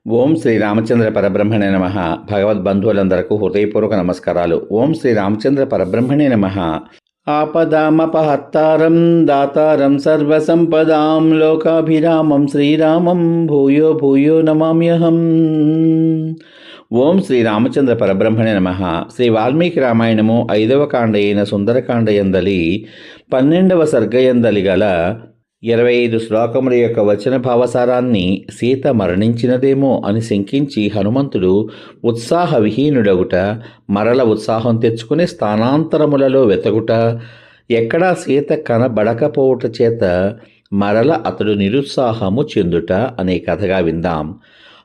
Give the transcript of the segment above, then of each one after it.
ఓం శ్రీ రామచంద్ర పరబ్రహ్మణే నమ. భగవద్బంధువులందరకు హృదయపూర్వక నమస్కారాలు. ఓం శ్రీ రామచంద్ర పరబ్రహ్మణే నమ. ఆపదామపహర్తారం దాతారం సర్వసంపదాం లోకాభిరామం శ్రీరామం భూయో భూయో నమామ్యహం. ఓం శ్రీ రామచంద్ర పరబ్రహ్మణే నమ. శ్రీ వాల్మీకి రామాయణము 5వ కాండ అయిన సుందరకాండ యందలి 12వ సర్గయందలి గల 25 శ్లోకముల యొక్క వచన భావసారాన్ని సీత మరణించినదేమో అని శంకించి హనుమంతుడు ఉత్సాహ విహీనుడగుట, మరల ఉత్సాహం తెచ్చుకుని స్థానాంతరములలో వెతకుట, ఎక్కడా సీత కనబడకపోవుట చేత మరల అతడు నిరుత్సాహము చెందుట అనే కథగా విందాం.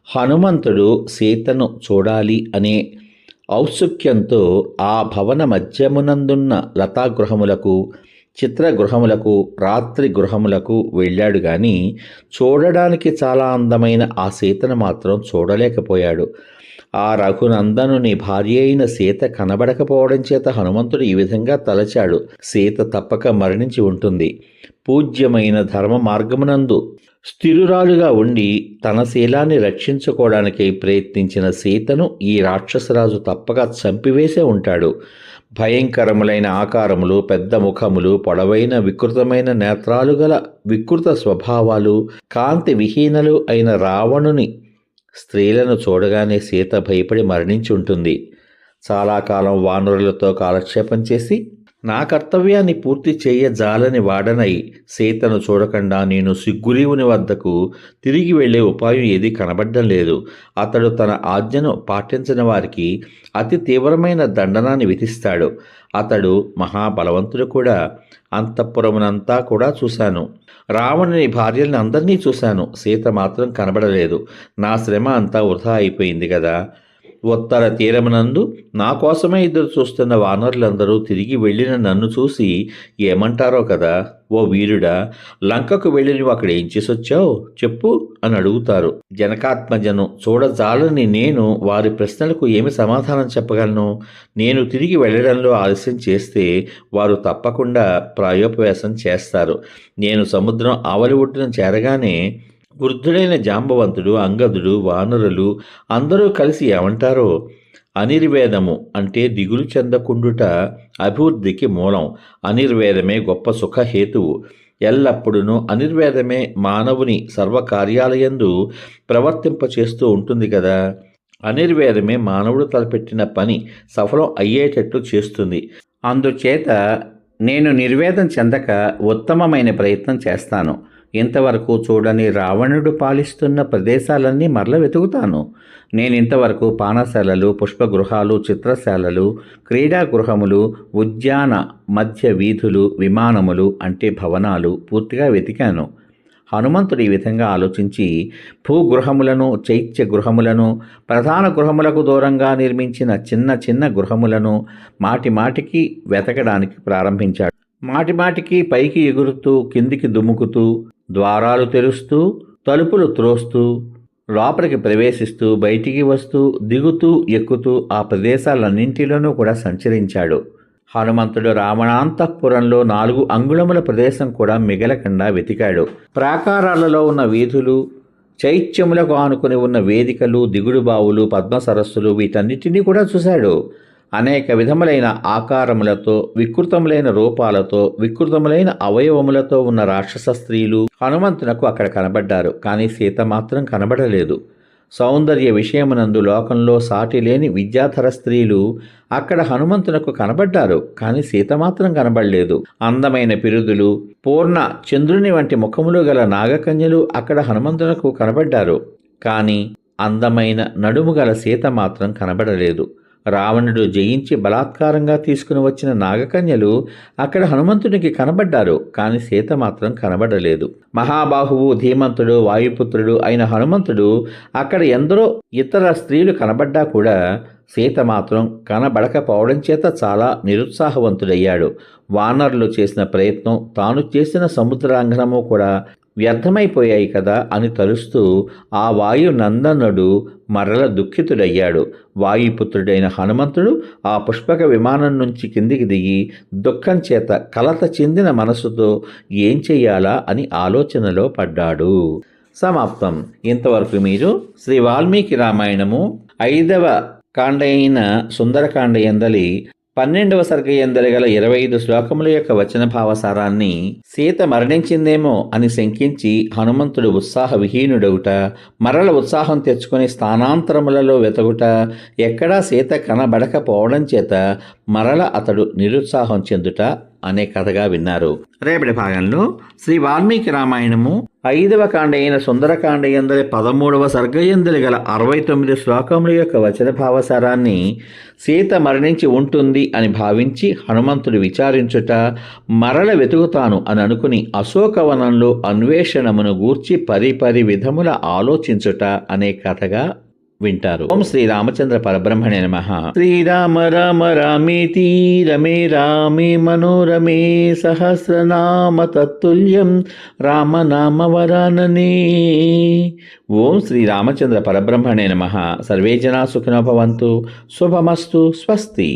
హనుమంతుడు సీతను చూడాలి అనే ఔత్సుక్యంతో ఆ భవన మధ్యమునందున్న లతాగృహములకు, చిత్రగృహములకు, రాత్రి గృహములకు వెళ్ళాడు గాని చూడడానికి చాలా అందమైన ఆ సీతను మాత్రం చూడలేకపోయాడు. ఆ రఘునందనుని భార్య అయిన సీత కనబడకపోవడం చేత హనుమంతుడు ఈ విధంగా తలచాడు. సీత తప్పక మరణించి ఉంటుంది. పూజ్యమైన ధర్మ మార్గమునందు స్థిరురాలుగా ఉండి తన శీలాన్ని రక్షించుకోవడానికి ప్రయత్నించిన సీతను ఈ రాక్షసరాజు తప్పక చంపివేసే ఉంటాడు. భయంకరములైన ఆకారములు, పెద్ద ముఖములు, పొడవైన వికృతమైన నేత్రాలు గల వికృత స్వభావాలు, కాంతి విహీనలు అయిన రావణుని స్త్రీలను చూడగానే సీత భయపడి మరణించి ఉంటుంది. చాలా కాలం వానరులతో కాలక్షేపం చేసి నా కర్తవ్యాన్ని పూర్తి చేయజాలని వాడనై సీతను చూడకుండా నేను సిగ్గురీవుని వద్దకు తిరిగి వెళ్లే ఉపాయం ఏదీ కనబడ్డం లేదు. అతడు తన ఆజ్ఞను పాటించిన వారికి అతి తీవ్రమైన దండనాన్ని విధిస్తాడు. అతడు మహాబలవంతుడు కూడా. అంతఃపురమునంతా కూడా చూశాను. రావణుని భార్యల్ని అందరినీ చూశాను. సీత మాత్రం కనబడలేదు. నా శ్రమ అంతా వృధా అయిపోయింది కదా. ఉత్తర తీరమునందు నా కోసమే ఎదురు చూస్తున్న వానరులందరూ తిరిగి వెళ్ళిన నన్ను చూసి ఏమంటారో కదా, ఓ వీరుడా, లంకకు వెళ్ళి నువ్వు అక్కడ ఏం చేసొచ్చావు చెప్పు అని అడుగుతారు. జనకాత్మజను చూడజాలని నేను వారి ప్రశ్నలకు ఏమి సమాధానం చెప్పగలను? నేను తిరిగి వెళ్ళడంలో ఆలస్యం చేస్తే వారు తప్పకుండా ప్రాయోపవేశం చేస్తారు. నేను సముద్రం ఆవలి ఒడ్డున చేరగానే వృద్ధుడైన జాంబవంతుడు, అంగదుడు, వానరులు అందరూ కలిసి ఏమంటారో. అనిర్వేదము అంటే దిగులు చెందకుండుట అభివృద్ధికి మూలం. అనిర్వేదమే గొప్ప సుఖహేతువు. ఎల్లప్పుడూ అనిర్వేదమే మానవుని సర్వకార్యాలయందు ప్రవర్తింపచేస్తూ ఉంటుంది కదా. అనిర్వేదమే మానవుడు తలపెట్టిన పని సఫలం అయ్యేటట్లు చేస్తుంది. అందుచేత నేను నిర్వేదం చెందక ఉత్తమమైన ప్రయత్నం చేస్తాను. ఇంతవరకు చూడని రావణుడు పాలిస్తున్న ప్రదేశాలన్నీ మరల వెతుకుతాను. నేను ఇంతవరకు పానశాలలు, పుష్పగృహాలు, చిత్రశాలలు, క్రీడాగృహములు, ఉద్యాన మధ్య వీధులు, విమానములు అంటే భవనాలు పూర్తిగా వెతికాను. హనుమంతుడు ఈ విధంగా ఆలోచించి భూగృహములను, చైత్య గృహములను, ప్రధాన గృహములకు దూరంగా నిర్మించిన చిన్న చిన్న గృహములను మాటిమాటికి వెతకడానికి ప్రారంభించాడు. మాటిమాటికి పైకి ఎగురుతూ, కిందికి దుముకుతూ, ద్వారాలు తెరుస్తూ, తలుపులు త్రోస్తూ, లోపలికి ప్రవేశిస్తూ, బయటికి వస్తూ, దిగుతూ, ఎక్కుతూ ఆ ప్రదేశాలన్నింటిలోనూ కూడా సంచరించాడు. హనుమంతుడు రావణాంతఃపురంలో 4 అంగుళముల ప్రదేశం కూడా మిగలకుండా వెతికాడు. ప్రాకారాలలో ఉన్న వీధులు, చైత్యములకు ఆనుకుని ఉన్న వేదికలు, దిగుడు బావులు, పద్మ సరస్సులు వీటన్నిటినీ కూడా చూశాడు. అనేక విధములైన ఆకారములతో, వికృతములైన రూపాలతో, వికృతములైన అవయవములతో ఉన్న రాక్షస స్త్రీలు హనుమంతునకు అక్కడ కనబడ్డారు. కానీ సీత మాత్రం కనబడలేదు. సౌందర్య విషయమునందు లోకంలో సాటి లేని విద్యాధర స్త్రీలు అక్కడ హనుమంతునకు కనబడ్డారు. కానీ సీత మాత్రం కనబడలేదు. అందమైన పిరుదులు, పూర్ణ చంద్రుని వంటి ముఖములు గల నాగకన్యలు అక్కడ హనుమంతునకు కనబడ్డారు. కానీ అందమైన నడుము గల సీత మాత్రం కనబడలేదు. రావణుడు జయించి బలాత్కారంగా తీసుకుని వచ్చిన నాగకన్యలు అక్కడ హనుమంతునికి కనబడ్డారు. కానీ సీత మాత్రం కనబడలేదు. మహాబాహువు, ధీమంతుడు, వాయుపుత్రుడు అయిన హనుమంతుడు అక్కడ ఎందరో ఇతర స్త్రీలు కనబడ్డా కూడా సీత మాత్రం కనబడకపోవడం చేత చాలా నిరుత్సాహవంతుడయ్యాడు. వానరులు చేసిన ప్రయత్నం, తాను చేసిన సముద్రాంగనము కూడా వ్యర్థమైపోయాయి కదా అని తలుస్తూ ఆ వాయునందనుడు మరల దుఃఖితుడయ్యాడు. వాయుపుత్రుడైన హనుమంతుడు ఆ పుష్పక విమానం నుంచి కిందికి దిగి దుఃఖం చేత కలత చెందిన మనసుతో ఏం చెయ్యాలా అని ఆలోచనలో పడ్డాడు. సమాప్తం. ఇంతవరకు మీరు శ్రీ వాల్మీకి రామాయణము 5వ కాండ అయిన సుందరకాండ ఎందలి 12వ సర్గ ఎందలి గల 25 శ్లోకముల యొక్క వచన భావసారాన్ని సీత మరణించిందేమో అని శంకించి హనుమంతుడు ఉత్సాహ విహీనుడవుట, మరల ఉత్సాహం తెచ్చుకొని స్థానాంతరములలో వెతగుట, ఎక్కడా సీత కనబడకపోవడం చేత మరల అతడు నిరుత్సాహం చెందుట అనే కథగా విన్నారు. రేపటి భాగంలో శ్రీ వాల్మీకి రామాయణము 5వ కాండ అయిన సుందరకాండ ఎందలి 13వ సర్గ ఎందలి గల 69 శ్లోకముల యొక్క వచన భావసారాన్ని సీత మరణించి ఉంటుంది అని భావించి హనుమంతుడు విచారించుట, మరల వెతుకుతాను అని అనుకుని అశోకవనంలో అన్వేషణమును గూర్చి పరిపరి విధముల ఆలోచించుట అనే కథగా వింటారు. ఓం శ్రీ రామచంద్ర పరబ్రహ్మణే నమః. శ్రీరామ రామ రామేతి రమే రామే మనోరమే సహస్రనామ తత్తుల్యం రామనామ వరాననే. ఓం శ్రీ రామచంద్ర పరబ్రహ్మణే నమః. సర్వే జనా సుఖినో భవంతు. శుభమస్తు. స్వస్తి.